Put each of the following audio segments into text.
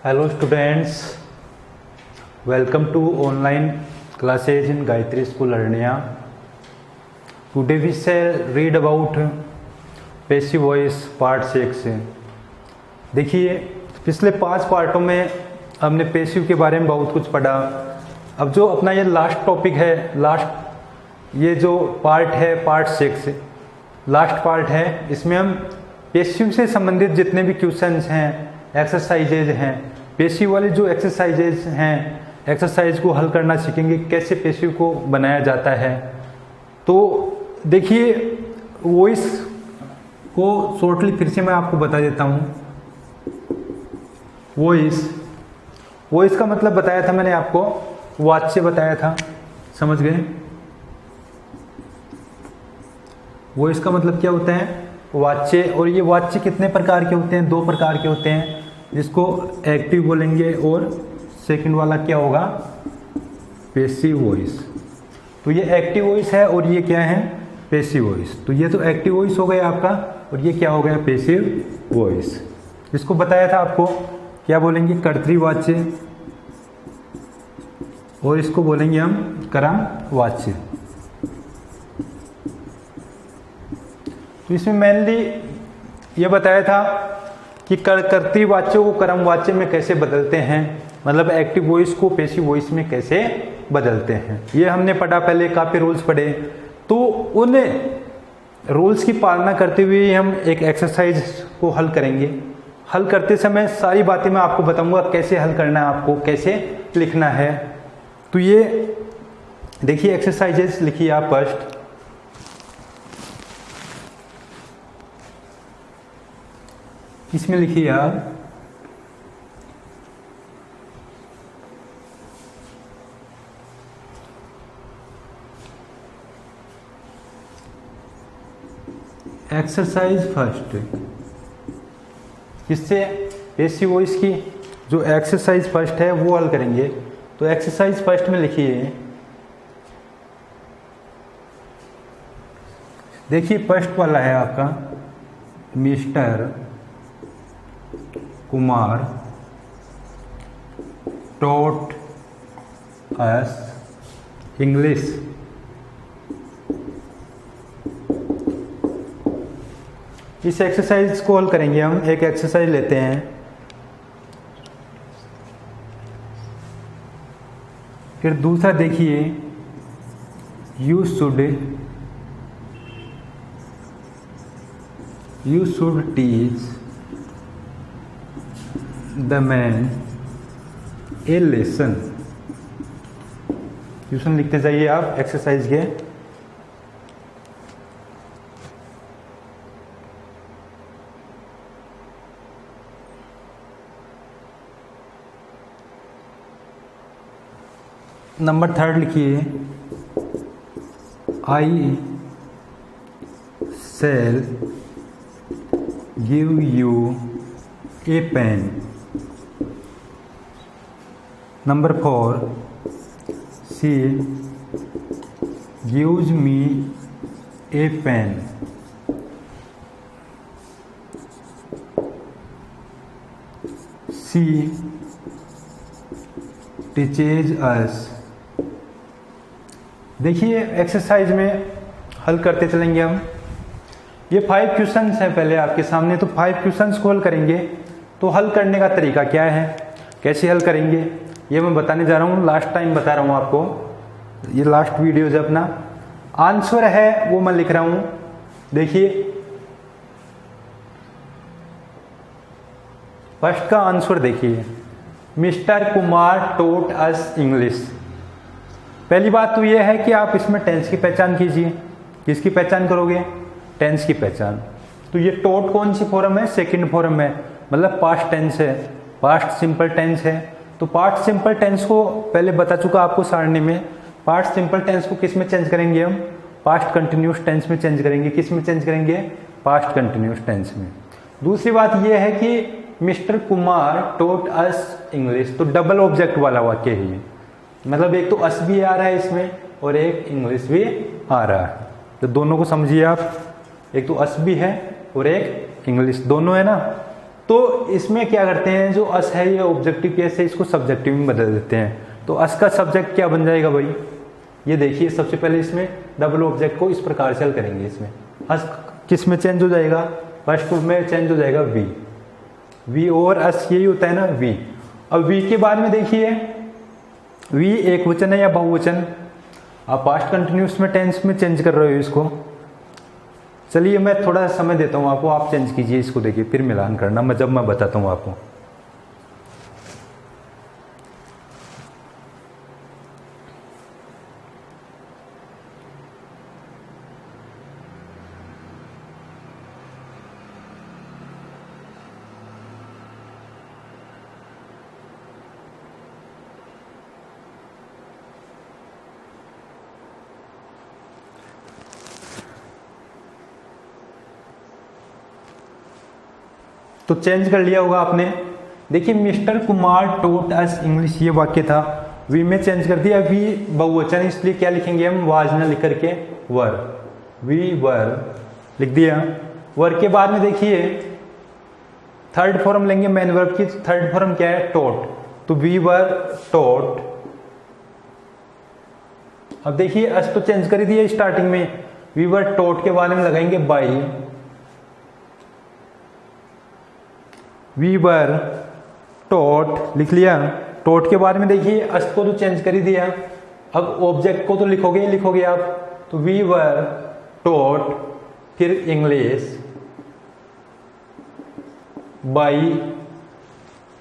Hello students, welcome to online classes in Gayatri School Aranya. Today we shall read about passive voice part 6. देखिए पिछले 5 पार्टों में हमने passive के बारे में बहुत कुछ पढ़ा। अब जो अपना ये लास्ट टॉपिक है, ये जो पार्ट है पार्ट 6 लास्ट पार्ट है, इसमें हम पैसिव से संबंधित जितने भी क्वेश्चंस हैं, एक्सरसाइजेज हैं, पैसिव वाले जो एक्सरसाइजेज हैं, एक्सरसाइज को हल करना सीखेंगे, कैसे पैसिव को बनाया जाता है। तो देखिए वॉइस को शॉर्टली फिर से मैं आपको बता देता हूँ। वॉइस का मतलब बताया था मैंने आपको, वाच्य बताया था, समझ गए। वॉइस का मतलब क्या होता है, वाच्य। और ये वाच्य कितने प्रकार के होते हैं, 2 प्रकार के होते हैं, जिसको एक्टिव बोलेंगे और सेकंड वाला क्या होगा, पैसिव वॉइस। तो ये एक्टिव वॉइस है और ये क्या है, पैसिव वॉइस। तो ये तो एक्टिव वॉइस हो गया आपका और ये क्या हो गया, पैसिव वॉइस। इसको बताया था आपको क्या बोलेंगे, कर्तृवाच्य, और इसको बोलेंगे हम कर्मवाच्य। तो इसमें मेनली ये बताया था कि कर्तृवाच्य को कर्मवाच्य में कैसे बदलते हैं, मतलब एक्टिव वॉइस को पैसिव वॉइस में कैसे बदलते हैं, ये हमने पढ़ा। पहले काफी रूल्स पढ़े, तो उन रूल्स की पालना करते हुए हम एक एक्सरसाइज को हल करेंगे। हल करते समय सारी बातें मैं आपको बताऊंगा, कैसे हल करना है, आपको कैसे लिखना है। तो ये देखिए एक्सरसाइजेस लिखिए आप। फर्स्ट इसमें लिखिए आप, एक्सरसाइज फर्स्ट। इससे पैसिव वॉइस की जो एक्सरसाइज फर्स्ट है वो हल करेंगे। तो एक्सरसाइज फर्स्ट में लिखिए, देखिए फर्स्ट वाला है आपका, mister Kumar taught us English. इस एक्सरसाइज को हल करेंगे हम। एक एक्सरसाइज लेते हैं, फिर दूसरा देखिए, you should teach the man a lesson. Tuition लिखते जाइए आप एक्सरसाइज के। नंबर 3 लिखिए, I shall give you a pen. Number 4, she gives me a pen. She teaches us. देखिए एक्सरसाइज में हल करते चलेंगे हम। ये 5 क्वेश्चंस हैं पहले आपके सामने, तो 5 क्वेश्चंस को हल करेंगे। तो हल करने का तरीका क्या है, कैसे हल करेंगे, ये मैं बताने जा रहा हूँ। लास्ट टाइम बता रहा हूँ आपको, ये लास्ट वीडियो जो अपना आंसर है वो मैं लिख रहा हूँ। देखिए फर्स्ट का आंसर देखिए, mister Kumar taught us English. पहली बात तो यह है कि आप इसमें टेंस की पहचान कीजिए। किसकी पहचान करोगे, टेंस की पहचान। तो ये टॉट कौन सी फॉर्म है, सेकंड फॉर्म है, मतलब पास्ट टेंस है, पास्ट सिंपल टेंस है। तो पास्ट सिंपल टेंस को पहले बता चुका आपको सारणी में। पास्ट सिंपल टेंस को किस में चेंज करेंगे हम, पास्ट कंटिन्यूस टेंस में चेंज करेंगे। किस में चेंज करेंगे, पास्ट कंटिन्यूस टेंस में। दूसरी बात यह है कि mister Kumar taught us English, तो डबल ऑब्जेक्ट वाला वाक्य ही है, मतलब एक तो अस भी आ रहा है इसमें और एक इंग्लिश भी आ रहा है। तो दोनों को समझिए आप, एक तो अस भी है और एक इंग्लिश, दोनों है ना। तो इसमें क्या करते हैं, जो अस है ये ऑब्जेक्टिव केस है, इसको सब्जेक्टिव में बदल देते हैं। तो अस का सब्जेक्ट क्या बन जाएगा भाई, ये देखिए सबसे पहले इसमें डबल ऑब्जेक्ट को इस प्रकार से हल करेंगे। इसमें अस किस में चेंज हो जाएगा, फर्स्ट में चेंज हो जाएगा वी, वी और अस यही होता है ना वी। अब वी के बाद में देखिए वी एक वचन है या बहुवचन, आप पास्ट कंटिन्यूस में टेंस में चेंज कर रहे हो इसको। चलिए मैं थोड़ा सा समय देता हूँ आपको, आप चेंज कीजिए इसको, देखिए फिर मिलान करना मैं जब मैं बताता हूँ आपको। तो चेंज कर लिया होगा आपने। देखिए मिस्टर कुमार टोट अस इंग्लिश, ये वाक्य था, वी में चेंज कर दिया, वी बहुवचन इसलिए क्या लिखेंगे हम, वाज ना लिख करके वर, वी वर लिख दिया। वर के बाद में देखिए थर्ड फॉर्म लेंगे मेन वर्ब की, थर्ड फॉर्म क्या है, टोट, तो वी वर टोट। अब देखिए अस तो चेंज कर दिया स्टार्टिंग में, वी वर टोट के बाद में लगाएंगे बाई, वी वर टोट लिख लिया। टोट के बाद में देखिए अस को तो चेंज कर ही दिया, अब ऑब्जेक्ट को तो लिखोगे ही लिखोगे आप, तो वी वर टोट फिर इंग्लिश बाई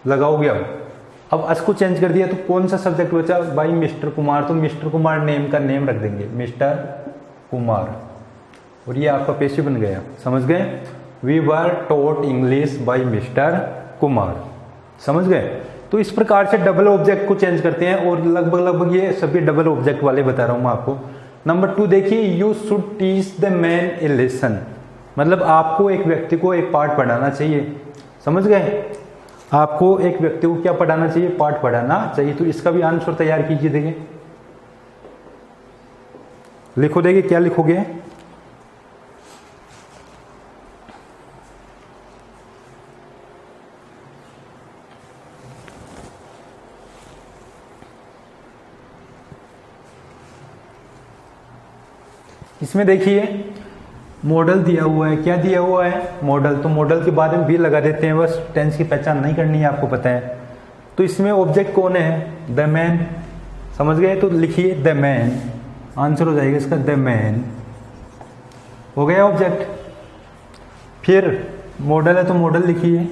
लगाओगे। अब अस को चेंज कर दिया तो कौन सा सब्जेक्ट बचा, बाई मिस्टर कुमार, तो मिस्टर कुमार नेम का नेम रख देंगे मिस्टर कुमार, और ये आपका पेशी बन गया, समझ गए। We were taught English by mister Kumar, समझ गए। तो इस प्रकार से डबल ऑब्जेक्ट को चेंज करते हैं, और लगभग ये सभी डबल ऑब्जेक्ट वाले बता रहा हूं मैं आपको। नंबर 2 देखिए, you should teach the man a lesson, मतलब आपको एक व्यक्ति को एक पाठ पढ़ाना चाहिए, समझ गए। आपको एक व्यक्ति को क्या पढ़ाना चाहिए, पाठ पढ़ाना चाहिए। तो इसका भी आंसर तैयार कीजिए, देखिए लिखो, देखिए क्या लिखोगे, इसमें देखिए मॉडल दिया हुआ है, क्या दिया हुआ है, मॉडल, तो मॉडल के बाद में भी लगा देते हैं, बस टेंस की पहचान नहीं करनी है, आपको पता है। तो इसमें ऑब्जेक्ट कौन है, द मैन, समझ गए। तो लिखिए द मैन, आंसर हो जाएगा इसका द मैन, हो गया ऑब्जेक्ट। फिर मॉडल है तो मॉडल लिखिए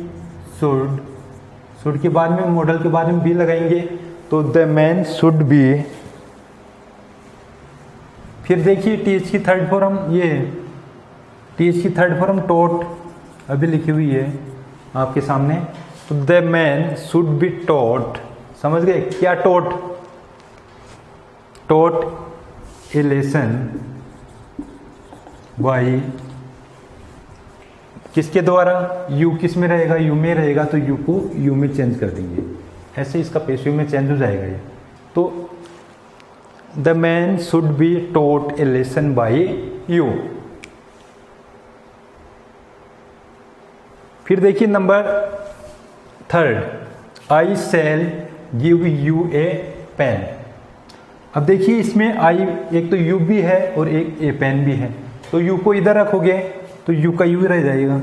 शुड, शुड के बाद में मॉडल के बाद में भी लगाएंगे, तो द मैन शुड बी। फिर देखिए टीच की थर्ड फॉर्म, ये टीच की थर्ड फॉर्म टोट अभी लिखी हुई है आपके सामने, तो द मैन शुड बी टोट, समझ गए। क्या टोट, टोट ए लेसन बाई, किसके द्वारा, यू, किस में रहेगा, यू में रहेगा, तो यू को यू में चेंज कर देंगे, ऐसे इसका पेशिव में चेंज हो जाएगा ये। तो the man should be taught a lesson by you. फिर देखिए number 3, I shall give you a pen. अब देखिए इसमें आई, एक तो यू भी है और एक ए पेन भी है, तो यू को इधर रखोगे तो यू का यू रह जाएगा,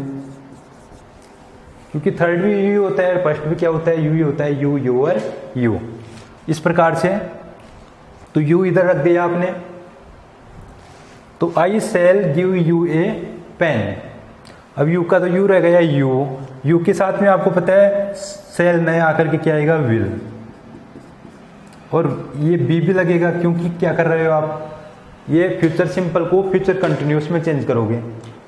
क्योंकि थर्ड भी यू होता है, फर्स्ट भी क्या होता है, यू ही होता है, यू, योर, यू, इस प्रकार से। तो यू इधर रख दिया आपने, तो I shall give you a pen. अब यू का तो यू रह गया यू, यू के साथ में आपको पता है शैल नए आकर के क्या आएगा, विल, और ये बी भी लगेगा, क्योंकि क्या कर रहे हो आप, ये फ्यूचर सिंपल को फ्यूचर कंटिन्यूस में चेंज करोगे,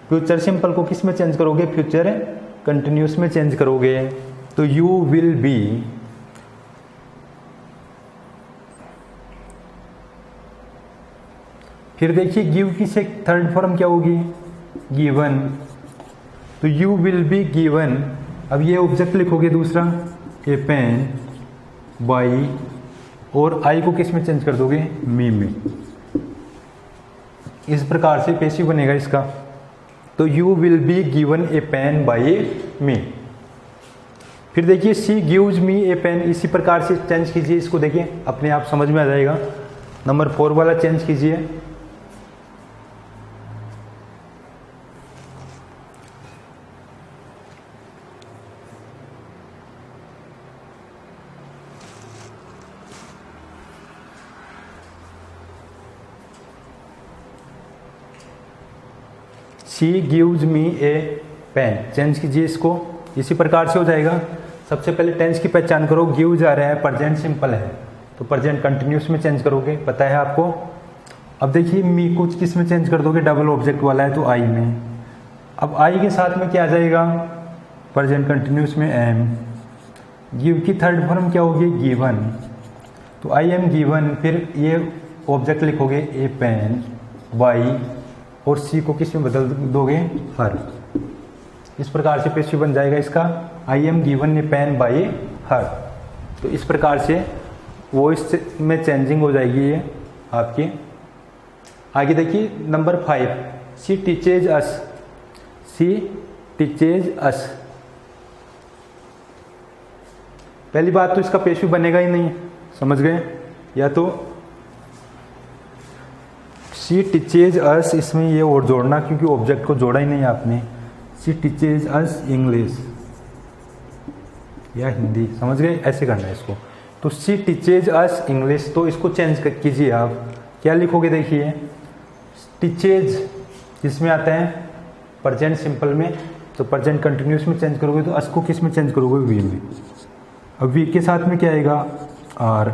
फ्यूचर सिंपल को किस में चेंज करोगे, फ्यूचर कंटिन्यूस में चेंज करोगे, तो यू विल बी। फिर देखिए गिव की से थर्ड फॉर्म क्या होगी, गिवन, तो यू विल बी गिवन। अब ये ऑब्जेक्ट लिखोगे दूसरा, ए पेन बाई, और आई को किस में चेंज कर दोगे, मी में। इस प्रकार से पेशिव बनेगा इसका, तो you will be given a pen by me. फिर देखिए सी गिव्स मी ए पेन, इसी प्रकार से चेंज कीजिए इसको, देखिए अपने आप समझ में आ जाएगा। नंबर 4 वाला चेंज कीजिए। She gives me a pen, change कीजिए इसको, इसी प्रकार से हो जाएगा। सबसे पहले टेंस की पहचान करो, गिव जा रहा है, प्रेजेंट सिंपल है तो प्रेजेंट कंटिन्यूस में चेंज करोगे, पता है आपको। अब देखिए मी कुछ किस में चेंज कर दोगे, डबल ऑब्जेक्ट वाला है तो आई में। अब आई के साथ में क्या आ जाएगा, प्रेजेंट कंटिन्यूस में एम। गिव की थर्ड फॉर्म क्या होगी, गिवन, तो आई एम गिवन, फिर ये ऑब्जेक्ट लिखोगे ए पेन बाई, और सी को किस में बदल दोगे, हर। इस प्रकार से पेशिव बन जाएगा इसका, I am given a pen by her. तो इस प्रकार से वॉइस में चेंजिंग हो जाएगी ये आपकी। आगे देखिए number 5, she teaches us, she teaches us. पहली बात तो इसका पेशिव बनेगा ही नहीं, समझ गए। या तो शी टीचेज अस, इसमें ये और जोड़ना क्योंकि ऑब्जेक्ट को जोड़ा ही नहीं आपने। शी टीचेज अस इंग्लिश या हिंदी, समझ गए, ऐसे करना है इसको। तो शी टीचेज अस इंग्लिश, तो इसको चेंज कीजिए आप, क्या लिखोगे देखिए, टीचेज किसमें आता है, प्रेजेंट सिंपल में, तो प्रेजेंट कंटिन्यूस में चेंज करोगे तो अस को किस में चेंज करोगे, वी में। अब वी के साथ में क्या आएगा, आर,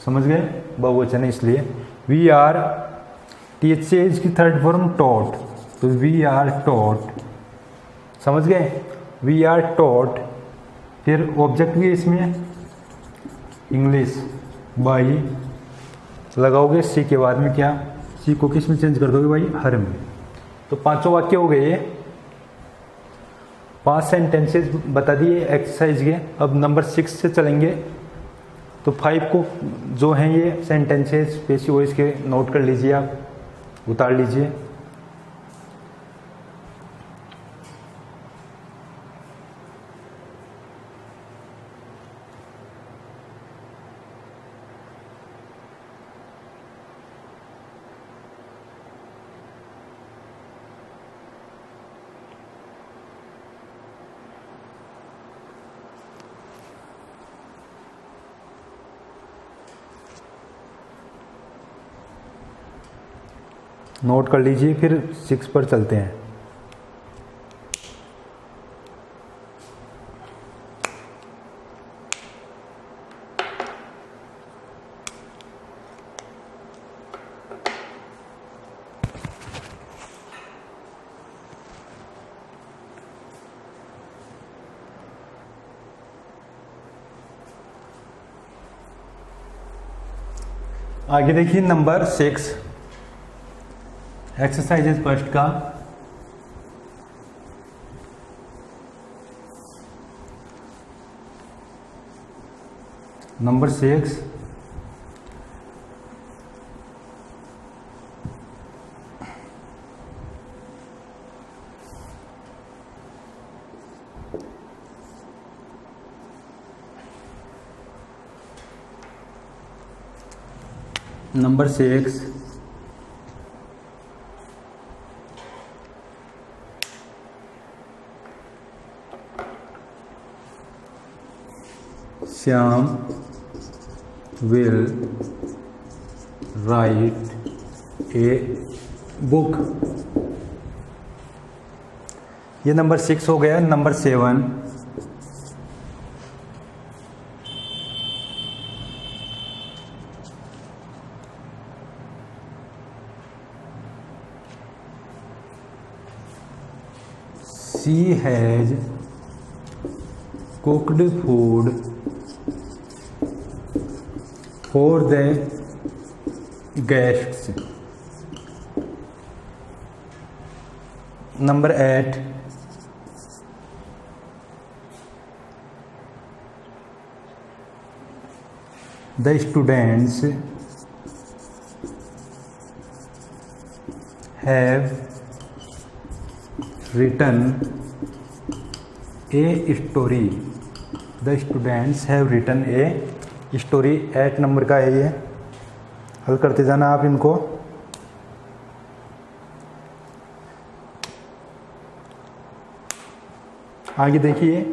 समझ गए, बहुवचन है इसलिए। वी आर, टीचेज की थर्ड फॉर्म टॉट, तो वी आर टॉट, समझ गए, वी आर टॉट। फिर ऑब्जेक्ट भी इसमें इंग्लिश बाई, लगाओगे सी के बाद में क्या, सी को किस में चेंज कर दोगे भाई, हर में। तो 5 वाक्य हो गए, 5 सेंटेंसेस बता दिए एक्सरसाइज के। अब नंबर 6 से चलेंगे। तो 5 को जो हैं ये सेंटेंसेस पेशिव वॉइस के नोट कर लीजिए, आप उतार लीजिए। नोट कर लीजिए, फिर 6 पर चलते हैं। आगे देखिए नंबर 6 एक्सरसाइजेज फर्स्ट का। Number 6, number 6, Shyam will write a book। ये नंबर 6 हो गया। Number 7, she has cooked food for the guests। Number 8, the students have written a story the students have written a story. 8 number का है ये, हल करते जाना आप इनको। आगे देखिए,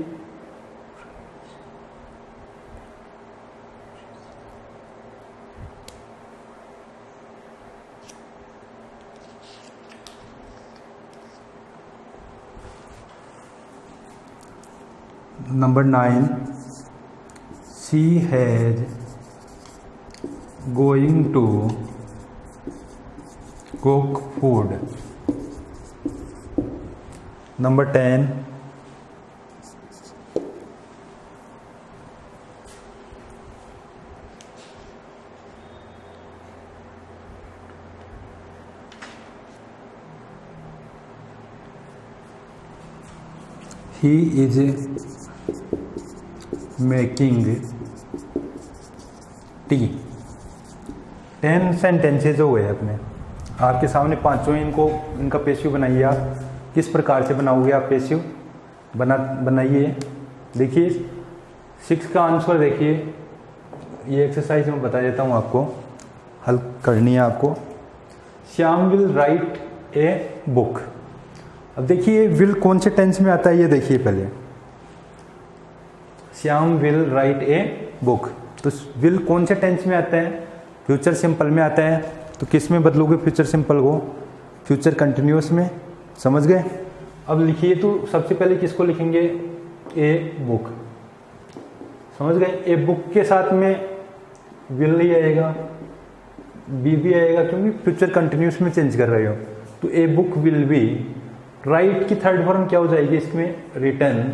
number 9, she has going to cook food. Number 10, he is making tea। 10 sentences हो गए अपने आपके सामने, पांचों इनका पेसिव बनाइए आप। किस प्रकार से बनाओगे आप पेसिव बनाइए। देखिए 6 का आंसर देखिए, ये एक्सरसाइज मैं बता देता हूँ आपको, हल करनी है आपको। Shyam will write a book. अब देखिए विल कौन से टेंस में आता है, ये देखिए पहले। Shyam will write a book, तो विल कौन से टेंस में आता है? फ्यूचर सिंपल में आता है। तो किस में बदलोगे फ्यूचर सिंपल को? फ्यूचर कंटिन्यूअस में। समझ गए? अब लिखिए, तो सबसे पहले किसको लिखेंगे? A book. समझ गए? ए बुक के साथ में विल नहीं आएगा, बी भी आएगा, क्योंकि फ्यूचर कंटिन्यूअस में चेंज कर रहे हो। तो a book will be, write की थर्ड फॉर्म क्या हो जाएगी इसमें? रिटर्न।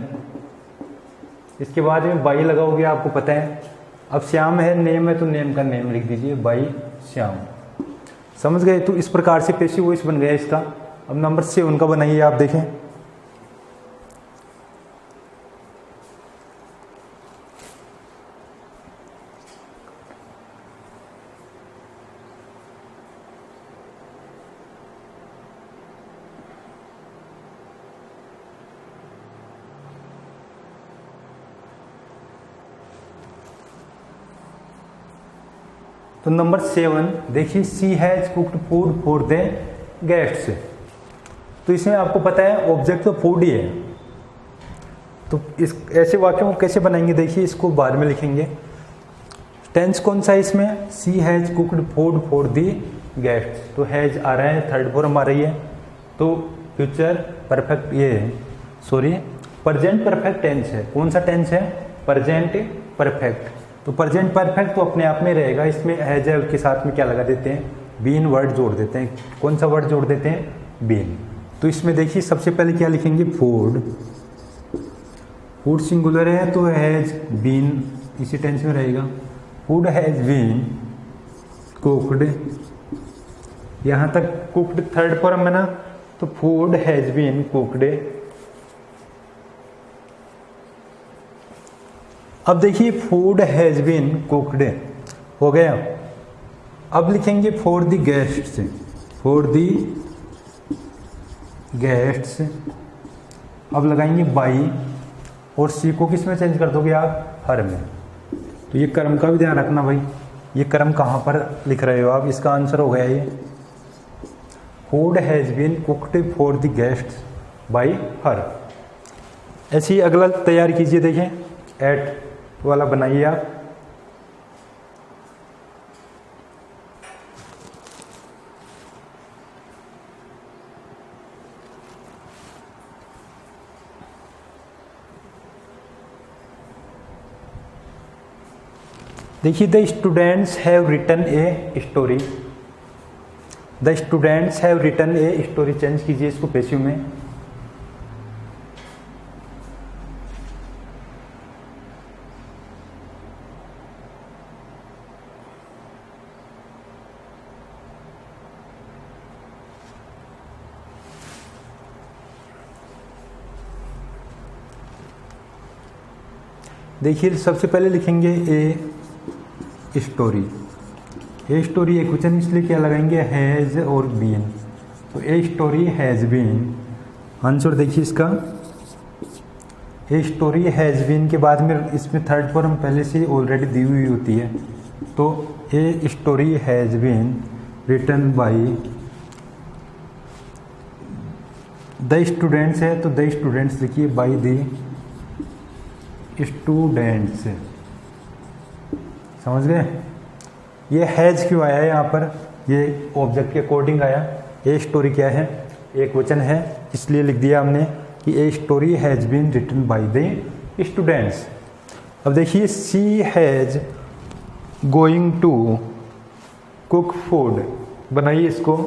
इसके बाद में बाई लगाओगे, आपको पता है। अब श्याम है, नेम है, तो नेम का नेम लिख दीजिए, बाई श्याम। समझ गए? तो इस प्रकार से पेसिव वॉइस बन गया इसका। अब नंबर 7 का बनाइए आप, देखें। तो नंबर 7 देखिए, she has cooked food for the guests. तो इसमें आपको पता है ऑब्जेक्ट तो फूड ही है। तो इस ऐसे वाक्यों को कैसे बनाएंगे? देखिए, इसको बाद में लिखेंगे। टेंस कौन सा है इसमें? She has cooked food for the guests. तो हैज आ रहा है, थर्ड फॉर्म आ रही है। तो फ्यूचर परफेक्ट, ये सॉरी प्रेजेंट परफेक्ट टेंस है। कौन सा टेंस है? Present perfect. तो प्रेजेंट परफेक्ट तो अपने आप में रहेगा। इसमें हैज है, उसके साथ में क्या लगा देते हैं? बीन वर्ड जोड़ देते हैं। कौन सा वर्ड जोड़ देते हैं? बीन। तो इसमें देखिए सबसे पहले क्या लिखेंगे? फूड। फूड सिंगुलर है तो हैज बीन इसी टेंस में रहेगा। फूड हैज बीन कुक्ड, यहाँ तक कुक्ड थर्ड फॉर्म है ना, तो फूड हैज बीन कुक्ड। अब देखिए फूड हैज बीन कुक्ड हो गया। अब लिखेंगे for the guests. For the guests, अब लगाएंगे बाई, और सी को किस में चेंज कर दोगे आप? हर में। तो ये कर्म का भी ध्यान रखना भाई, ये कर्म कहाँ पर लिख रहे हो आप? इसका आंसर हो गया ये, food has been cooked for the guests by her. ऐसे ही अगला तैयार कीजिए। देखें, एट वाला बनाइए आप। देखिए, the students have written a story. The students have written a story, change कीजिए इसको पेसिव में। देखिए सबसे पहले लिखेंगे ए स्टोरी। ए स्टोरी एक क्वेश्चन, इसलिए क्या लगाएंगे? हैज और बीन। तो a story has been. Answer देखिए इसका, ए स्टोरी हैज़ बीन के बाद में इसमें थर्ड फॉर्म पहले से ऑलरेडी दी हुई होती है, तो a story has been written by the students है, तो द स्टूडेंट्स लिखिए बाई द स्टूडेंट्स। समझ गए? ये हैज़ क्यों आया है यहाँ पर, ये ऑब्जेक्ट के अकॉर्डिंग आया। ए स्टोरी क्या है, एक वचन है, इसलिए लिख दिया हमने कि a story has been written by the students. अब देखिए she has going to cook food, बनाइए इसको।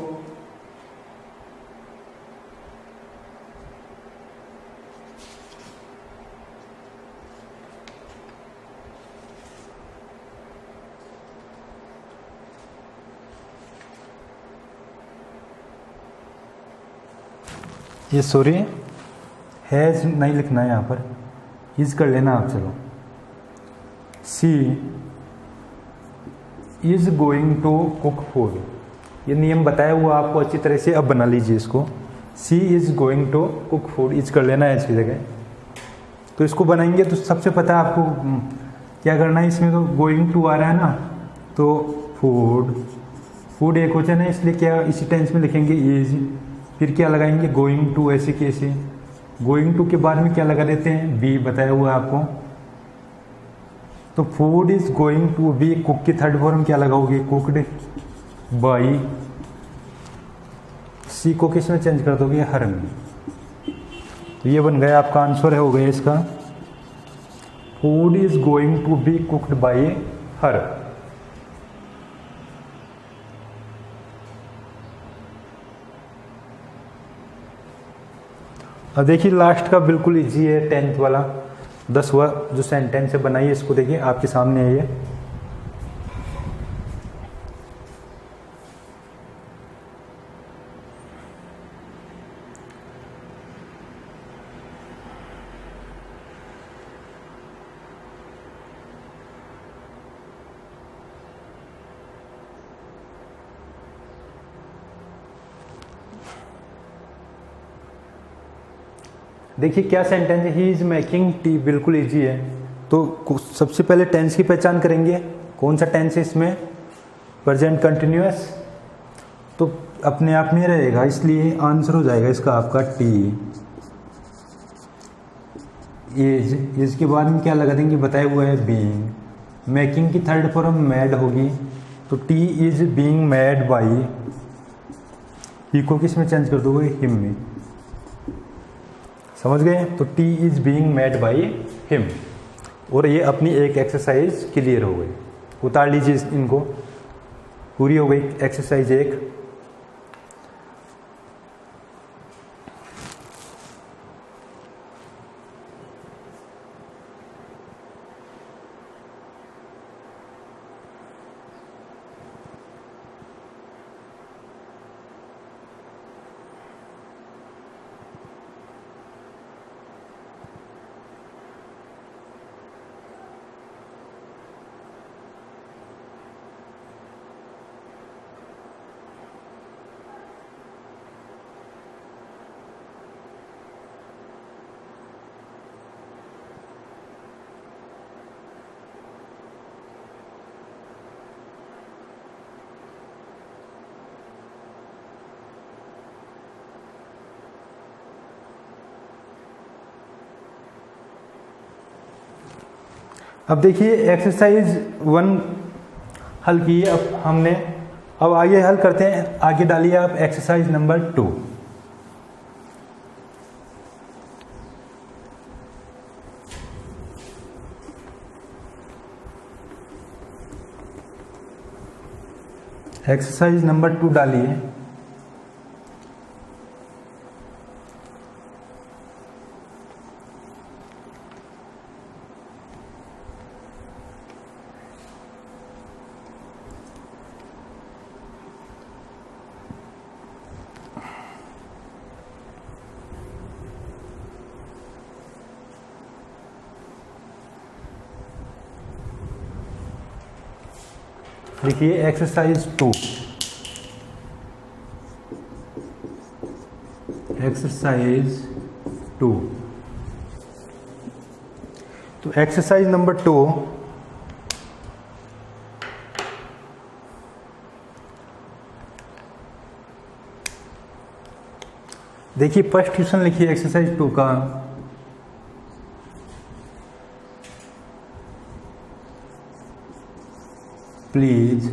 ये सॉरी हैज़ नहीं लिखना है यहाँ पर, इज कर लेना आप। चलो, she is going to cook food, ये नियम बताया हुआ आपको अच्छी तरह से, अब बना लीजिए इसको। She is going to cook food, is कर लेना है इसकी जगह। तो इसको बनाएंगे तो सबसे पता है आपको क्या करना है, इसमें तो गोइंग टू आ रहा है ना, तो फूड, फूड एक वचन है इसलिए क्या इसी टेंस में लिखेंगे इज, फिर क्या लगाएंगे गोइंग टू, ऐसे कैसे, गोइंग टू के बाद में क्या लगा देते हैं बी, बताया हुआ आपको। तो food is going to be cook की थर्ड फॉर्म क्या लगाओगे, कुकड बाई, सी को किस में चेंज कर दोगे, हर में। तो ये बन गया आपका आंसर है, हो गया इसका, food is going to be cooked by her. अब देखिए लास्ट का बिल्कुल इजी है, 10th वाला 10वां जो सेंटेंस है, बनाइए इसको। देखिए आपके सामने है ये, देखिए क्या सेंटेंस है, ही इज मेकिंग टी, बिल्कुल इजी है। तो सबसे पहले टेंस की पहचान करेंगे, कौन सा टेंस है इसमें, प्रेजेंट कंटिन्यूअस, तो अपने आप में रहेगा, इसलिए आंसर हो जाएगा इसका आपका टी। इज के बाद में क्या लगा देंगे, बताया हुआ है बीइंग, मेकिंग की थर्ड फॉर्म मैड होगी, तो tea is being made by, he को किस में चेंज कर दोगे, हिम में। समझ गए? तो tea is being made by him. और ये अपनी एक एक्सरसाइज क्लियर हो गई, उतार लीजिए इनको, पूरी हो गई एक्सरसाइज एक। अब देखिए एक्सरसाइज 1 हल की है अब हमने, अब आगे हल करते हैं। आगे डालिए आप एक्सरसाइज नंबर 2। एक्सरसाइज नंबर 2 डालिए। देखिए एक्सरसाइज 2, एक्सरसाइज 2 तो एक्सरसाइज नंबर 2, देखिए फर्स्ट क्वेश्चन लिखिए एक्सरसाइज 2 का। Please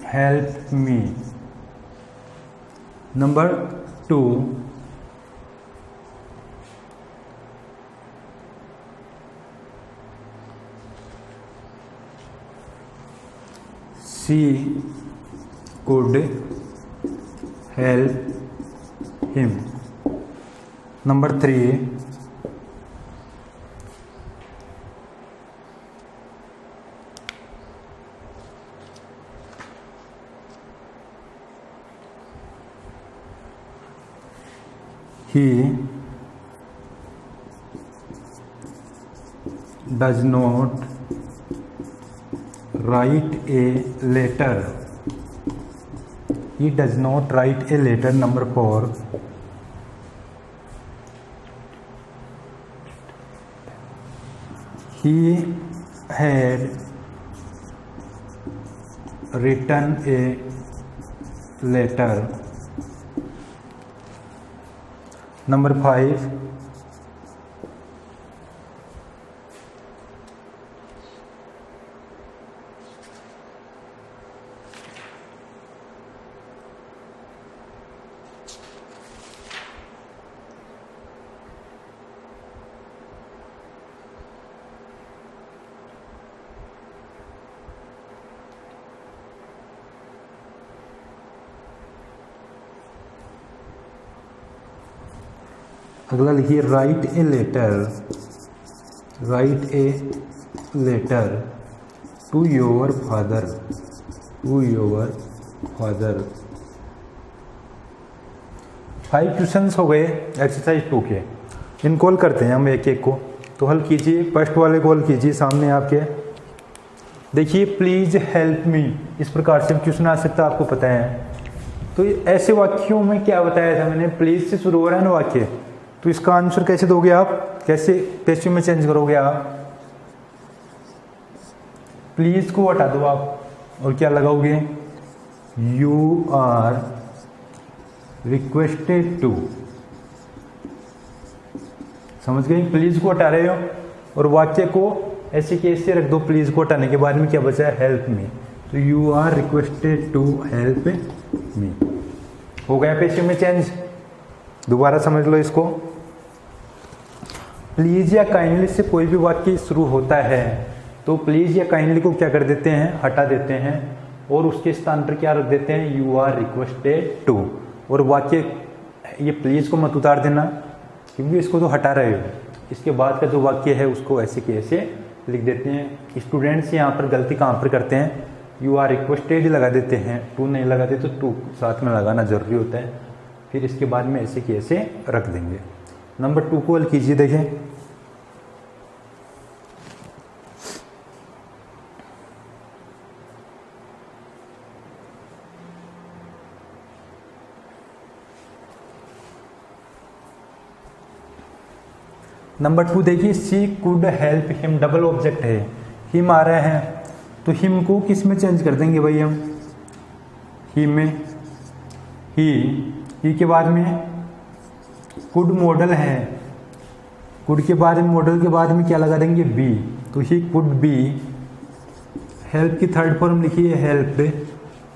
help me. Number 2, she could help him. Number 3, he does not write a letter. He does not write a letter. Number 4, he had written a letter. Number 5, अगला लिखिए write a letter. Write a letter to your father. To your father. 5 questions हो गए exercise 2 के। इनको हल करते हैं हम एक एक को। तो हल कीजिए, फर्स्ट वाले को हल कीजिए सामने आपके। देखिए प्लीज हेल्प मी, इस प्रकार से क्वेश्चन आ सकता है, आपको पता है। तो ऐसे वाक्यों में क्या बताया था मैंने, प्लीज से शुरू हो रहा है ना वाक्य, तो इसका आंसर कैसे दोगे आप, कैसे पैसिव में चेंज करोगे आप। प्लीज को हटा दो आप और क्या लगाओगे, यू आर रिक्वेस्टेड टू। समझ गए, प्लीज को हटा रहे हो और वाक्य को ऐसे कैसे रख दो। प्लीज को हटाने के बाद में क्या बचा है, हेल्प मी। तो you are requested to help me. हो गया पैसिव में चेंज। दोबारा समझ लो इसको। प्लीज या काइंडली से कोई भी वाक्य शुरू होता है तो प्लीज या काइंडली को क्या कर देते हैं, हटा देते हैं और उसके स्थान पर क्या रख देते हैं, यू आर रिक्वेस्टेड टू। और वाक्य ये प्लीज को मत उतार देना क्योंकि इसको तो हटा रहे हो। इसके बाद का जो वाक्य है उसको ऐसे कैसे लिख देते हैं। स्टूडेंट्स यहाँ पर गलती कहाँ पर करते हैं, यू आर रिक्वेस्टेड लगा देते हैं, टू नहीं लगाते, तो टू साथ में लगाना जरूरी होता है। फिर इसके बाद में ऐसे कैसे रख देंगे। नंबर 2 को हल कीजिए। देखें नंबर 2 देखिए, she could help him, double object है, हिम आ रहा है तो हिम को किस में चेंज कर देंगे भाई हम, ही में। ही के बाद में कुड मॉडल है, कुड के बाद में मॉडल के बाद में क्या लगा देंगे, बी। तो ही कुड बी। हेल्प की थर्ड फॉर्म लिखिए हेल्प,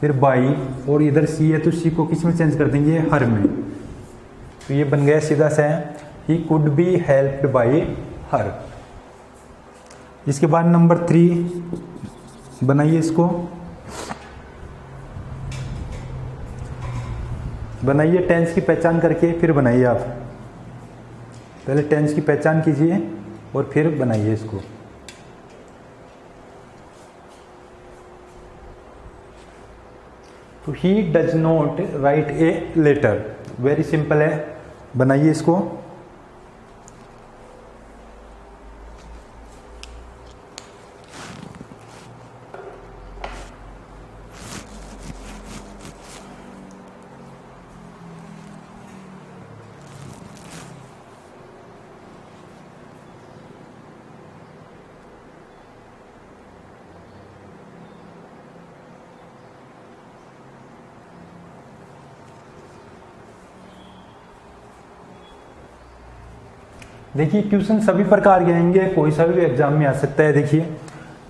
फिर बाई, और इधर सी है तो सी को किस में चेंज कर देंगे, हर में। तो ये बन गया सीधा सा, he could be helped by her. इसके बाद नंबर 3 बनाइए, इसको बनाइए टेंस की पहचान करके, फिर बनाइए आप। पहले टेंस की पहचान कीजिए और फिर बनाइए इसको। तो he does not write a letter, very simple है, बनाइए इसको। देखिए क्वेश्चन सभी प्रकार के आएंगे, कोई सा भी एग्जाम में आ सकता है। देखिए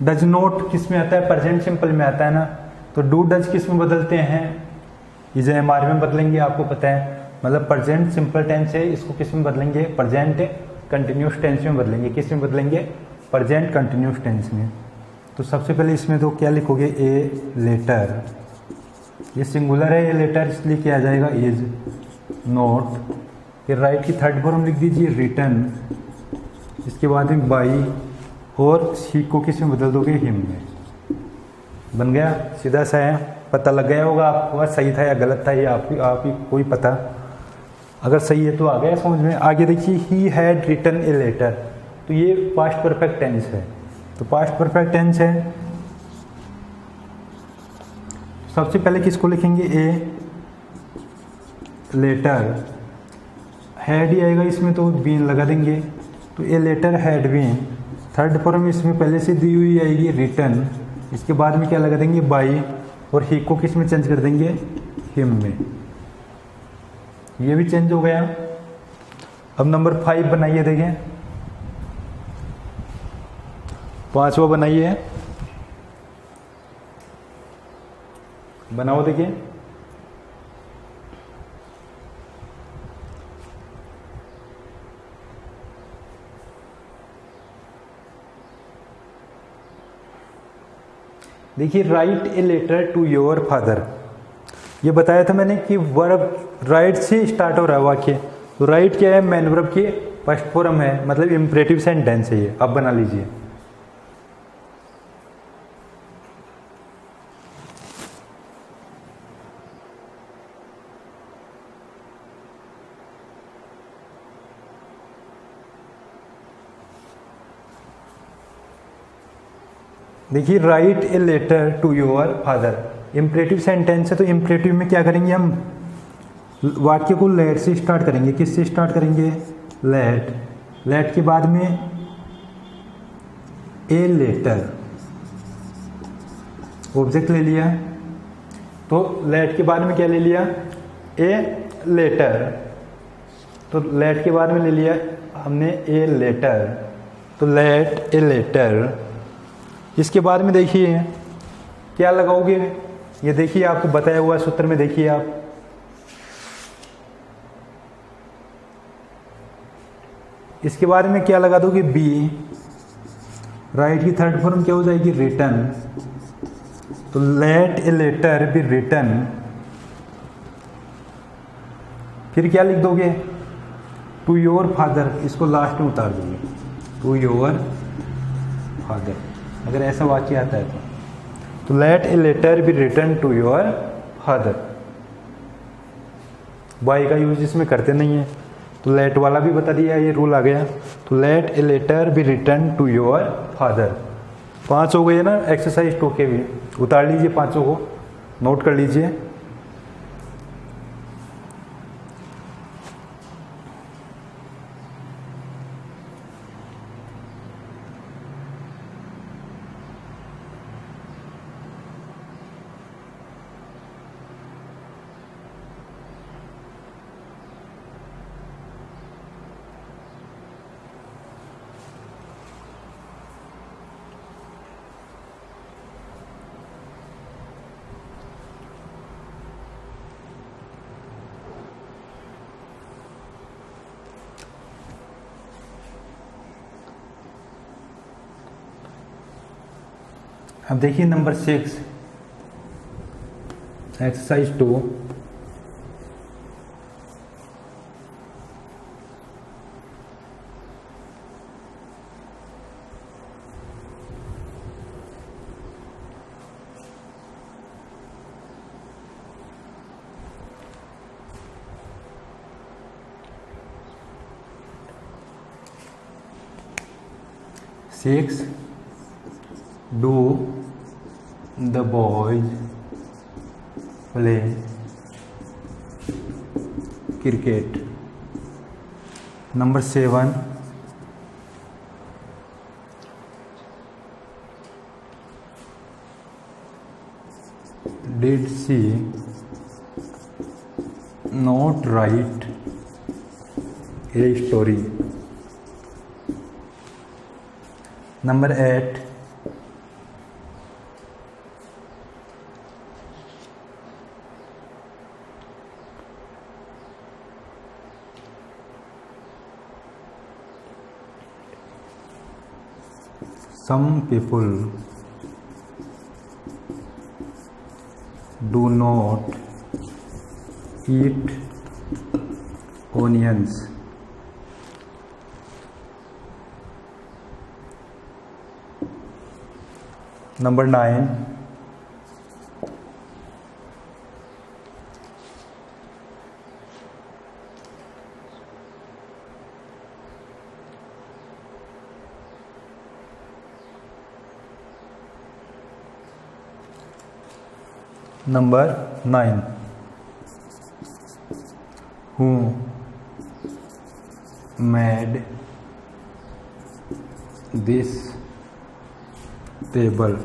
डज नॉट किस में आता है, प्रेजेंट सिंपल में आता है ना, तो डू डज किस में बदलते हैं, इज एम आर में बदलेंगे, आपको पता है। मतलब प्रेजेंट सिंपल टेंस है, इसको किस में बदलेंगे, प्रेजेंट कंटिन्यूस टेंस में बदलेंगे। किस में बदलेंगे, प्रेजेंट कंटिन्यूस टेंस में। तो सबसे पहले इसमें तो क्या लिखोगे, ए लेटर, ये सिंगुलर है, ये लेटर इसलिए क्या आ जाएगा, इज नॉट। फिर राइट की थर्ड फॉर्म लिख दीजिए रिटन, इसके बाद में बाई, और सी को किस में बदल दोगे, हिम में। बन गया, सीधा सा है, पता लग गया होगा आपको सही था या गलत था, ये आप ही कोई पता। अगर सही है तो आ गया समझ में। आगे देखिए he had written a letter, तो ये पास्ट परफेक्ट टेंस है, तो पास्ट परफेक्ट टेंस है। सबसे पहले किसको लिखेंगे, ए लेटर, हैड ही आएगा इसमें तो बीन लगा देंगे, तो a letter had been. Third form इसमें पहले से दी हुई आएगी रिटन, इसके बाद में क्या लगा देंगे, बाई, और ही को किस में चेंज कर देंगे, हिम में। ये भी चेंज हो गया। अब नंबर 5 बनाइए, देखें 5वां बनाइए, बनाओ देखिए। देखिए write a letter to your father, ये बताया था मैंने कि वर्ब राइट से स्टार्ट हो रहा है वाक्य। तो राइट क्या है, मैन वर्ब की फर्स्ट फॉर्म है, मतलब इंपरेटिव सेंटेंस है ये। अब बना लीजिए, देखिए write a letter to your father, imperative sentence है, तो इम्परेटिव में क्या करेंगे हम, वाक्य को लेट से स्टार्ट करेंगे। किससे स्टार्ट करेंगे, लेट। लेट के बाद में ए लेटर, ऑब्जेक्ट ले लिया, तो लेट के बाद में क्या ले लिया, ए लेटर, तो लेट के बाद में ले लिया हमने ए लेटर, तो लेट ए लेटर। इसके बाद में देखिए क्या लगाओगे, ये देखिए आपको बताया हुआ सूत्र में, देखिए आप इसके बाद में क्या लगा दोगे, बी। राइट की थर्ड फॉर्म क्या हो जाएगी, रिटन, तो let a letter be written. फिर क्या लिख दोगे, टू योर फादर, इसको लास्ट में उतार दोगे, टू योर फादर, अगर ऐसा वाक्य आता है तो let a letter be written to your father. By का यूज इसमें करते नहीं है, तो लेट वाला भी बता दिया, ये रूल आ गया। तो let a letter be written to your father. 5 हो गए ना एक्सरसाइज 2 के भी, उतार लीजिए 5 को, नोट कर लीजिए। अब देखिए number 6 exercise 2। Six, do the boys play cricket? Number 7, did she not write a story? Number 8, some people do not eat onions. Number 9, who made this table?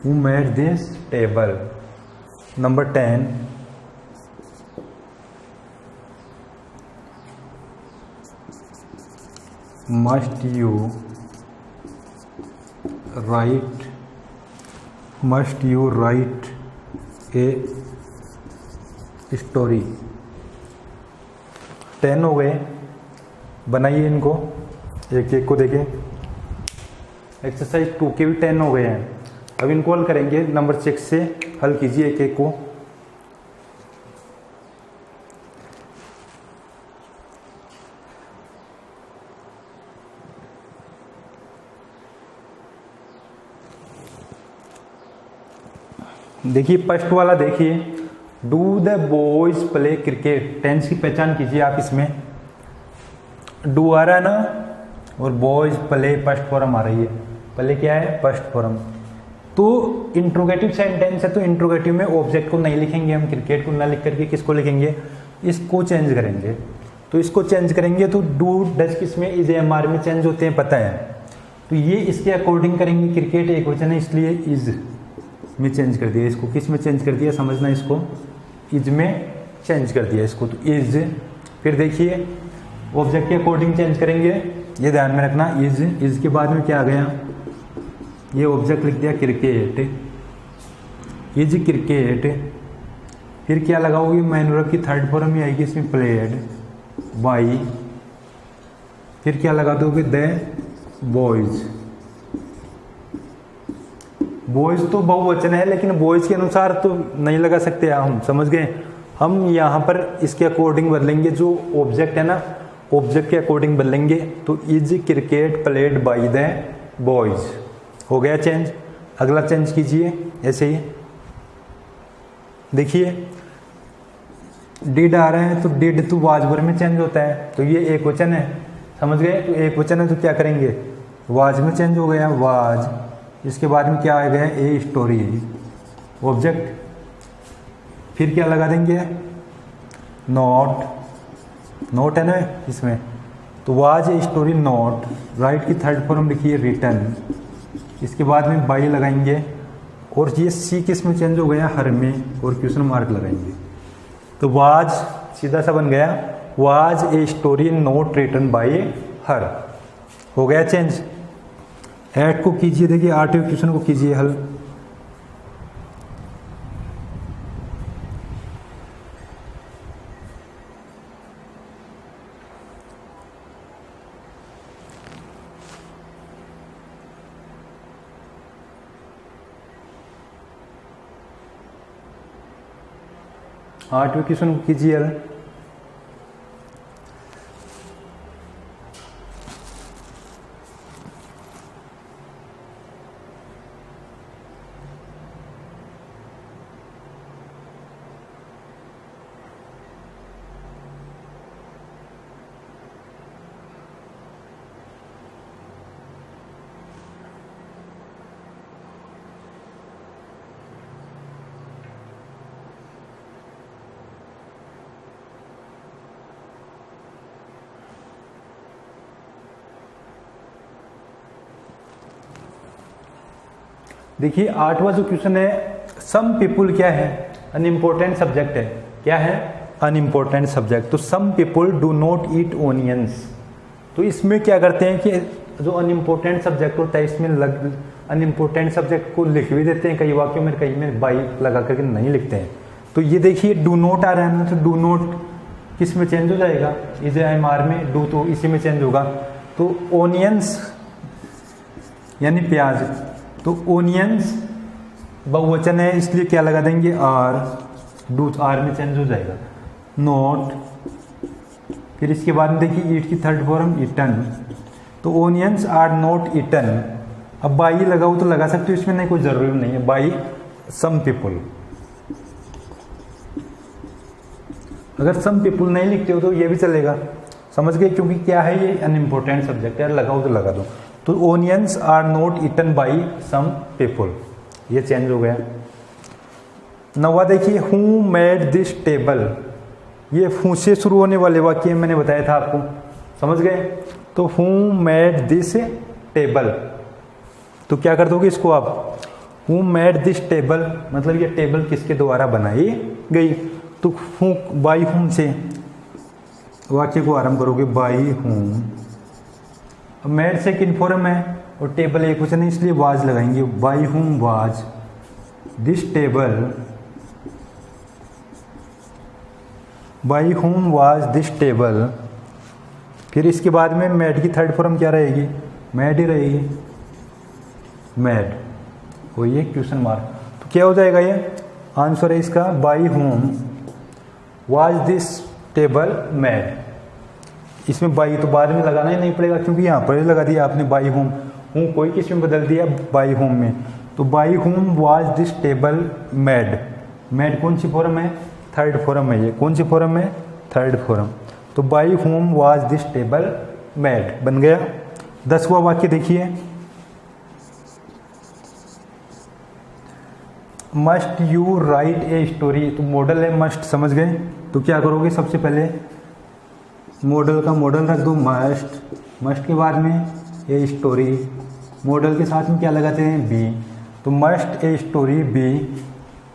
Who made this table? Number 10, must you write a story? 10 हो गए, बनाइए इनको एक एक को देखें। Exercise 2 के भी 10 हो गए हैं। अब इनको हल करेंगे, नंबर 6 से हल कीजिए एक एक को। देखिए फर्स्ट वाला देखिए, do the boys play cricket. Tense की पहचान कीजिए आप इसमें। डू आ रहा है ना, और बॉयज प्ले फर्स्ट फॉर्म आ रही है। प्ले क्या है? First form. तो इंट्रोगेटिव सेंटेंस है, तो इंट्रोगेटिव में ऑब्जेक्ट को नहीं लिखेंगे हम, क्रिकेट को ना लिख करके किसको लिखेंगे? इसको चेंज करेंगे। तो इसको चेंज करेंगे तो डू डज किस में? इज एम आर में चेंज होते हैं, पता है। तो ये इसके अकॉर्डिंग करेंगे। क्रिकेट एक वचन है इसलिए इज में चेंज कर दिया इसको। किस में चेंज कर दिया समझना इसको, इज में चेंज कर दिया इसको, तो इज। फिर देखिए ऑब्जेक्ट के अकॉर्डिंग चेंज करेंगे, ये ध्यान में रखना। इज के बाद में क्या आ गया? ये ऑब्जेक्ट लिख दिया क्रिकेट, इज क्रिकेट। फिर क्या लगाओगे? मैनुअल की थर्ड फॉर्म ही आएगी इसमें, प्लेड बाई। फिर क्या लगा दोगे? The boys. बॉयज तो बहुवचन है, लेकिन बॉयज के अनुसार तो नहीं लगा सकते हम, समझ गए। हम यहाँ पर इसके अकॉर्डिंग बदलेंगे, जो ऑब्जेक्ट है ना, ऑब्जेक्ट के अकॉर्डिंग बदलेंगे। तो is cricket played by the boys, हो गया चेंज। अगला चेंज कीजिए ऐसे ही। देखिए डिड आ रहा है, तो डिड तो वाज वर्ब में चेंज होता है, तो ये एक वचन है, समझ गए। तो एक वचन है तो क्या करेंगे? वाज में चेंज हो गया, वाज। इसके बाद में क्या आ गया? A story object. फिर क्या लगा देंगे? नॉट। नॉट है ना इसमें, तो was a story not. Right की थर्ड फॉर्म लिखिए रिटन। इसके बाद में बाई लगाएंगे, और ये सी किस में चेंज हो गया? हर में, और क्वेश्चन मार्क लगाएंगे। तो वाज सीधा सा बन गया, was a story not written by her, हो गया चेंज। 8 को कीजिए, देखिए 8वें क्वेश्चन को कीजिए हल। आठवें क्वेश्चन को कीजिए हल। देखिए 8वां जो क्वेश्चन है, सम पीपुल क्या है? अनइम्पोर्टेंट सब्जेक्ट है। क्या है? Unimportant subject. तो some people do not eat onions. तो इसमें क्या करते हैं कि जो अनइम्पोर्टेंट सब्जेक्ट होता है इसमें अनइम्पोर्टेंट सब्जेक्ट को लिख भी देते हैं कई वाक्यों में, कई में बाई लगा करके नहीं लिखते हैं। तो ये देखिए डू नॉट आ रहा है ना, तो डू नॉट किस में चेंज हो जाएगा, इज एम आर में, डू तो इसी में चेंज होगा। तो ओनियंस यानी प्याज, तो ओनियंस बहुवचन है इसलिए क्या लगा देंगे आर, डू आर में चेंज हो जाएगा। नोट, फिर इसके बाद में देखिए ईट की थर्ड फॉर्म ईटन, तो ओनियंस आर नॉट ईटन। अब बाई लगाओ तो लगा सकते हो, इसमें नहीं कोई जरूरी नहीं है, बाई सम पीपुल। अगर सम पीपुल नहीं लिखते हो तो ये भी चलेगा, समझ गए, क्योंकि क्या है ये अनइम्पोर्टेंट सब्जेक्ट है, लगाओ तो लगा दो। तो onions are not eaten by some people, ये चेंज हो गया। नवा देखिए हु मेड दिस टेबल, ये हु से शुरू होने वाले वाक्य मैंने बताया था आपको, समझ गए। तो हु मेड दिस टेबल, तो क्या कर दोगे इसको आप, हु मेड दिस टेबल मतलब ये टेबल किसके द्वारा बनाई गई। तो हु बाई हुम से वाक्य को आरंभ करोगे, बाई हुम। मेड से किन फॉर्म है और टेबल एक वचन है इसलिए वाज लगाएंगे, बाई हुम वाज दिस टेबल, बाई हुम वाज दिस टेबल। फिर इसके बाद में मेड की थर्ड फॉर्म क्या रहेगी, मेड ही रहेगी, मेड, वही है क्वेश्चन मार्क। तो क्या हो जाएगा ये आंसर है इसका, बाई हुम वाज दिस टेबल मेड। इसमें बाई तो बाद में लगाना ही नहीं पड़ेगा क्योंकि यहाँ पर लगा दिया आपने बाई होम, हूँ कोई किस में बदल दिया बाई होम में। तो by home was this table made, made कौन सी फॉर्म है, थर्ड फॉर्म है, ये कौन सी फॉर्म है, थर्ड फॉर्म। तो by home was this table made बन गया। 10वां वाक्य देखिए, must you right a story, तो मॉडल है मस्ट, समझ गए। तो क्या करोगे, सबसे पहले मॉडल का मॉडल रख दो मस्ट, मस्ट के बाद में ए स्टोरी, मॉडल के साथ में क्या लगाते हैं बी, तो must a story be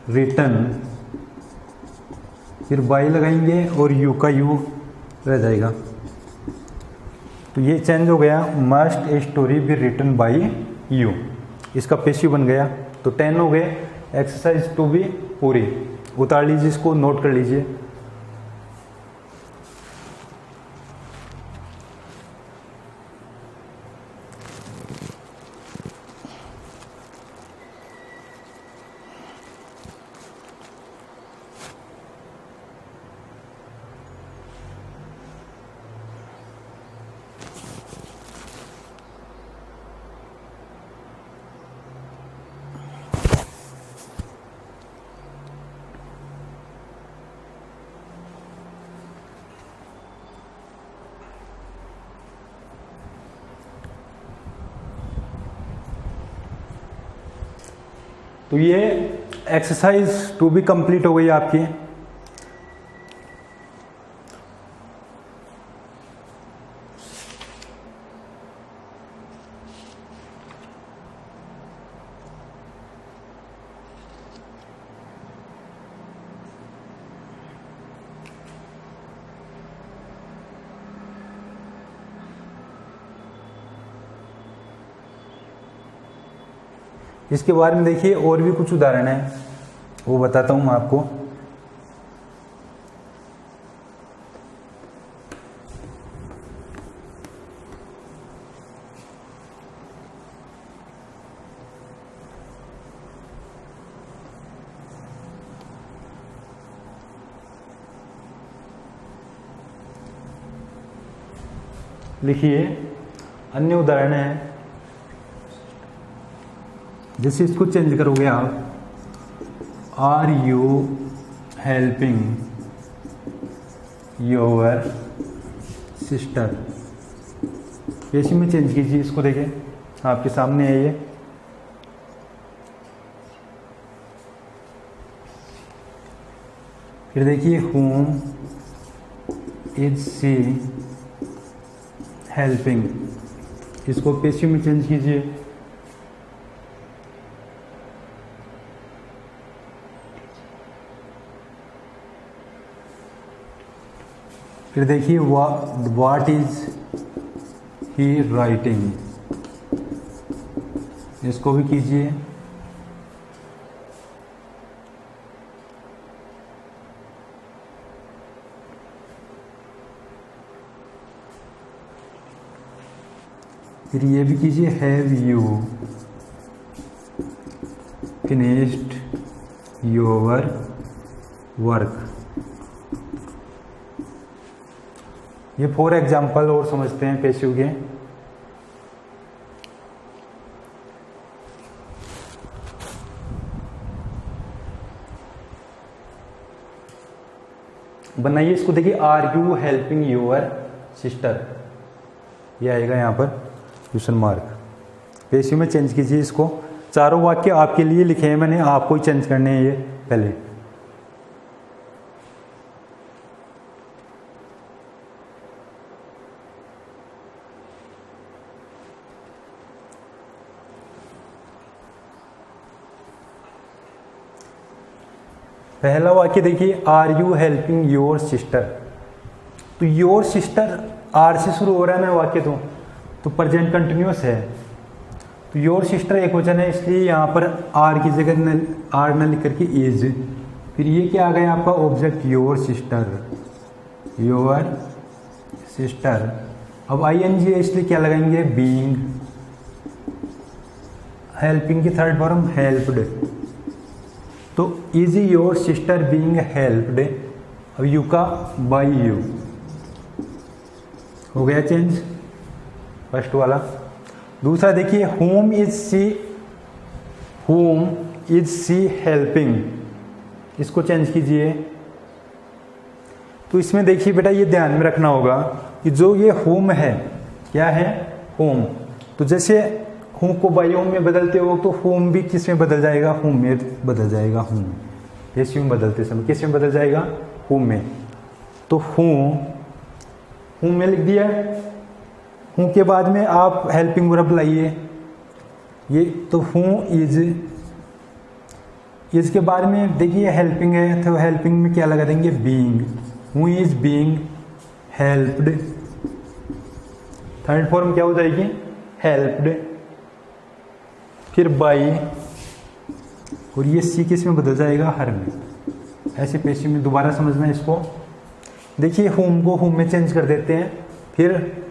written, फिर बाई लगाएंगे और यू का यू रह जाएगा। तो ये चेंज हो गया, must a story be written by you, इसका पेशिव बन गया। तो 10 हो गए, एक्सरसाइज 2 भी पूरी, उतार लीजिए इसको, नोट कर लीजिए। तो ये एक्सरसाइज 2 भी कंप्लीट हो गई आपकी। इसके बारे में देखिए और भी कुछ उदाहरण है, वो बताता हूं मैं आपको। लिखिए अन्य उदाहरण है, जैसे इसको चेंज करोगे आप, are you helping your sister, इसी में चेंज कीजिए इसको, देखें आपके सामने है ये। फिर देखिए whom is she हेल्पिंग, इसको पेशिव में चेंज कीजिए। फिर देखिए व्हाट इज ही राइटिंग, इसको भी कीजिए। फिर ये भी कीजिए, have you finished your work. ये 4 एग्जाम्पल और समझते हैं पेशिव के। बनाइए इसको, देखिए, are you helping your sister, ये आएगा यहाँ पर क्वेश्चन मार्क। पेशिव में चेंज कीजिए इसको। चारों वाक्य आपके लिए लिखे हैं मैंने, आपको ही चेंज करने हैं ये पहले। पहला वाक्य देखिए, are you helping your sister. तो योर सिस्टर आर से शुरू हो रहा है ना वाक्य, तो प्रेजेंट कंटिन्यूअस है। तो योर सिस्टर एक वचन है, इसलिए यहाँ पर आर की जगह आर न लिख करके इज। फिर ये क्या आ गया आपका object, your sister, your sister. अब आईएनजी है, इसलिए क्या लगाएंगे, बीइंग। हेल्पिंग की थर्ड फॉर्म हेल्प्ड, तो is your sister being helped. अब यू का बाय यू हो गया चेंज, फर्स्ट वाला। दूसरा देखिए, whom is she helping, इसको चेंज कीजिए। तो इसमें देखिए बेटा, ये ध्यान में रखना होगा कि जो ये whom है, क्या है, whom। तो जैसे whom को by whom में बदलते हो, तो whom भी किस में बदल जाएगा, whom में बदल जाएगा। whom पेशिव में बदलते समय किस में बदल जाएगा, whom में। तो whom में लिख दिया। हूँ के बाद में आप हेल्पिंग वर्ब लाइए, ये तो हूँ इज के बाद में देखिए हेल्पिंग है, तो हेल्पिंग में क्या लगा देंगे, बीइंग। हूँ is being helped. Third form क्या हो जाएगी, हेल्प्ड। फिर बाई, और ये सी किस में बदल जाएगा, हर में। ऐसे पेशिव में दोबारा समझना है इसको। देखिए होम को होम में चेंज कर देते हैं। फिर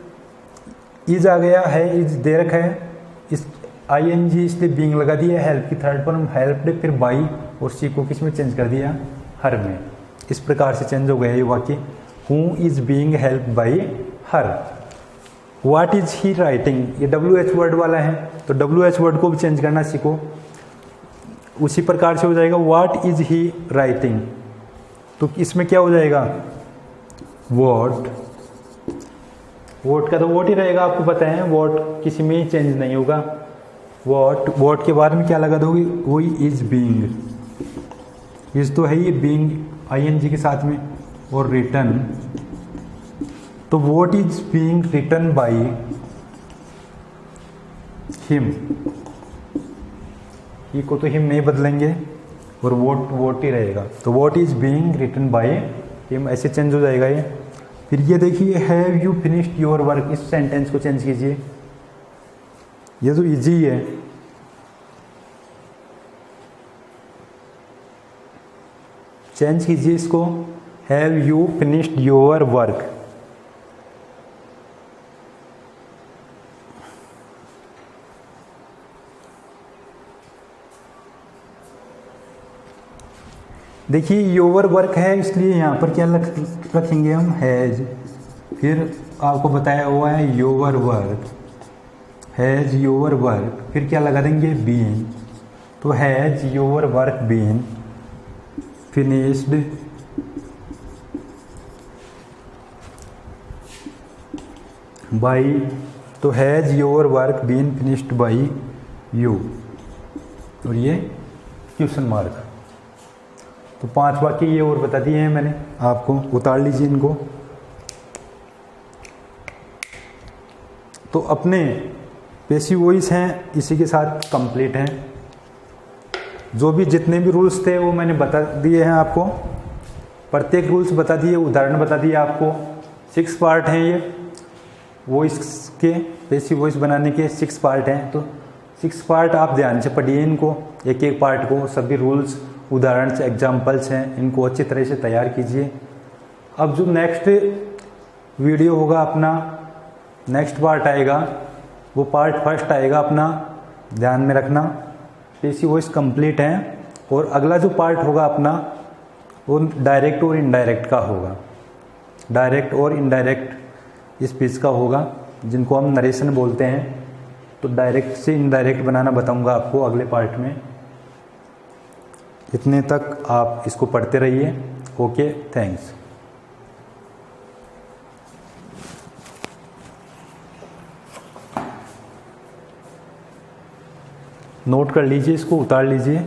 इज आ गया है, इज दे रखा है, इस आईएनजी इसलिए बीइंग लगा दिया। हेल्प की थर्ड फॉर्म हेल्प्ड, फिर बाई, और सी को किस में चेंज कर दिया, हर में। इस प्रकार से चेंज हो गया ये वाक्य, who is being help by her. What is he writing, ये WH वर्ड वाला है, तो WH वर्ड को भी चेंज करना सीखो। उसी प्रकार से हो जाएगा व्हाट इज ही राइटिंग, तो इसमें क्या हो जाएगा, वॉट। वॉट का तो वॉट ही रहेगा, आपको पता है, वॉट किसी में ही चेंज नहीं होगा। वॉट के बाद में क्या लगा दोगे, वही इज बीइंग। इज तो है ही, बीइंग आईएनजी के साथ में, और रिटन, तो what is being written by him. He को तो हिम नहीं बदलेंगे, और वॉट ही रहेगा, तो what is being written by him, ऐसे चेंज हो जाएगा ये। फिर ये देखिए, have you finished your work, इस सेंटेंस को चेंज कीजिए, ये तो इजी है। चेंज कीजिए इसको, have you finished your work. देखिए योर वर्क है, इसलिए यहाँ पर क्या रखेंगे हम, हैज। फिर आपको बताया हुआ है your work, has your work, फिर क्या लगा देंगे, बीन, तो has your work been finished by, तो has your work been finished by you, और ये क्वेश्चन मार्क। तो 5 वाक्य ये और बता दिए हैं मैंने आपको, उतार लीजिए इनको। तो अपने पेशिव वॉइस हैं इसी के साथ कंप्लीट हैं। जो भी जितने भी रूल्स थे वो मैंने बता दिए हैं आपको, प्रत्येक रूल्स बता दिए, उदाहरण बता दिए आपको। 6 पार्ट हैं ये वॉइस के, पेशिव वॉइस बनाने के 6 पार्ट हैं। तो 6 पार्ट आप ध्यान से पढ़िए इनको, एक एक पार्ट को, सभी रूल्स, उदाहरण से एग्जाम्पल्स हैं, इनको अच्छी तरह से तैयार कीजिए। अब जो नेक्स्ट वीडियो होगा अपना, नेक्स्ट पार्ट आएगा, वो पार्ट फर्स्ट आएगा अपना, ध्यान में रखना। पेसिव वॉइस कंप्लीट है, और अगला जो पार्ट होगा अपना वो डायरेक्ट और इनडायरेक्ट का होगा, डायरेक्ट और इनडायरेक्ट स्पीच का होगा, जिनको हम नरेशन बोलते हैं। तो डायरेक्ट से इनडायरेक्ट बनाना बताऊंगा आपको अगले पार्ट में। इतने तक आप इसको पढ़ते रहिए। Okay, thanks. नोट कर लीजिए, इसको उतार लीजिए।